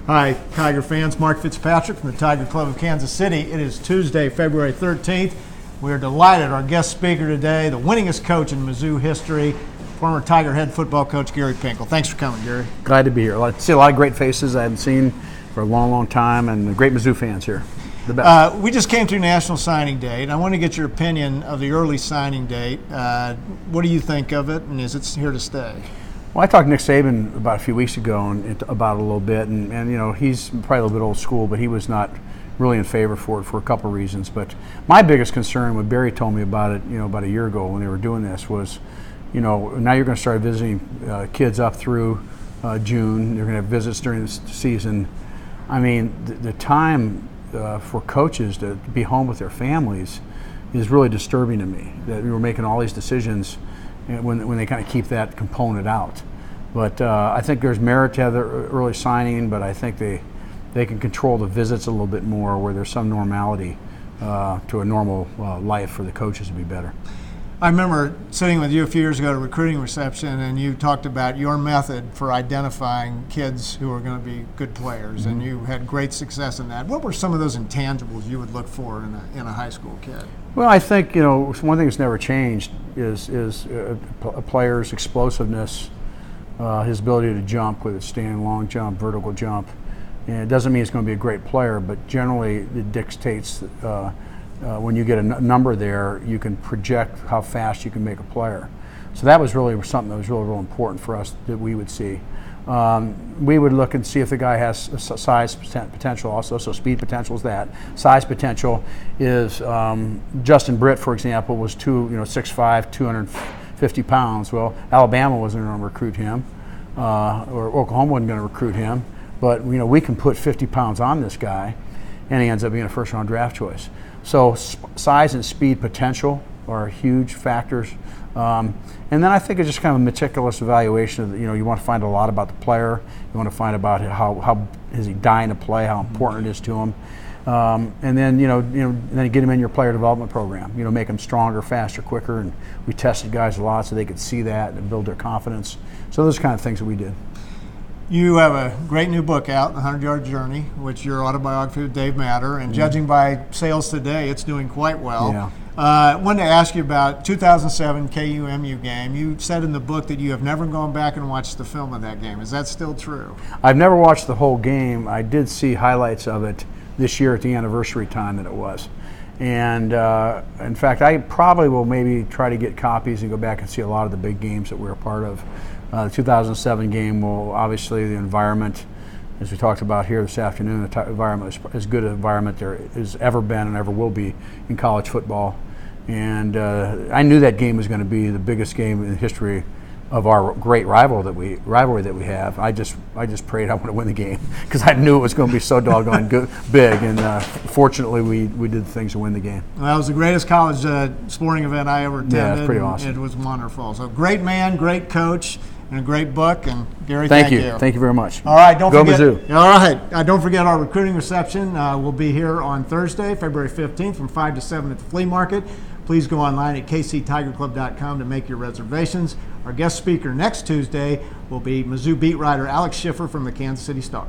Hi, Tiger fans. Mark Fitzpatrick from the Tiger Club of Kansas City. It is Tuesday, February 13th. We are delighted. Our guest speaker today, the winningest coach in Mizzou history, former Tiger head football coach Gary Pinkel. Thanks for coming, Gary. Glad to be here. I see a lot of great faces I haven't seen for a long, long time, and great Mizzou fans here. The best. We just came through National Signing Day, and I want to get your opinion of the early signing date. What do you think of it, and is it here to stay? Well, I talked to Nick Saban about a few weeks ago about it a little bit, and you know, he's probably a little bit old school, but he was not really in favor for it for a couple of reasons. But my biggest concern, when Barry told me about it, you know, about a year ago when they were doing this, was, you know, now you're going to start visiting kids up through June. You're going to have visits during the season. I mean, the time for coaches to be home with their families is really disturbing to me. That we were making all these decisions when they kind of keep that component out. But I think there's merit to have the early signing, but I think they can control the visits a little bit more, where there's some normality to a normal life for the coaches to be better. I remember sitting with you a few years ago at a recruiting reception, and you talked about your method for identifying kids who are going to be good players, and you had great success in that. What were some of those intangibles you would look for in a high school kid? Well, I think, you know, one thing that's never changed is a player's explosiveness, his ability to jump, whether it's standing, long jump, vertical jump. And it doesn't mean he's going to be a great player, but generally it dictates when you get a number there, you can project how fast you can make a player. So that was really something that was real important for us that we would see. We would look and see if the guy has size potential also, so speed potential is that. Size potential is, Justin Britt, for example, was 6'5", 250 pounds. Well, Alabama wasn't going to recruit him, or Oklahoma wasn't going to recruit him, but you know, we can put 50 pounds on this guy, and he ends up being a first-round draft choice. So size and speed potential are huge factors. And then I think it's just kind of a meticulous evaluation of, you know, you want to find a lot about the player. You want to find about how is he dying to play, how important it is to him. And then, then you get him in your player development program. You know, make him stronger, faster, quicker. And we tested guys a lot so they could see that and build their confidence. So those are kind of things that we did. You have a great new book out, The 100-Yard Journey, which your autobiography with Dave Matter, and judging by sales today, it's doing quite well. Yeah. I wanted to ask you about 2007 KU-MU game. You said in the book that you have never gone back and watched the film of that game. Is that still true? I've never watched the whole game. I did see highlights of it this year at the anniversary time that it was. And in fact, I probably will maybe try to get copies and go back and see a lot of the big games that we were a part of. The 2007 game will obviously, the environment, as we talked about here this afternoon, the environment is as good an environment there has ever been and ever will be in college football. And I knew that game was going to be the biggest game in the history of our great rivalry that we have. I just prayed I want to win the game because I knew it was going to be so doggone big. And fortunately, we did things to win the game. Well, that was the greatest college sporting event I ever attended. Yeah, it's pretty awesome. It was wonderful. So great man, great coach, and a great book. And Gary, thank you. Thank you very much. All right, Go Mizzou. All right, don't forget our recruiting reception. We'll be here on Thursday, February 15th, from 5 to 7 at the Flea Market. Please go online at kctigerclub.com to make your reservations. Our guest speaker next Tuesday will be Mizzou beat writer Alex Schiffer from the Kansas City Star.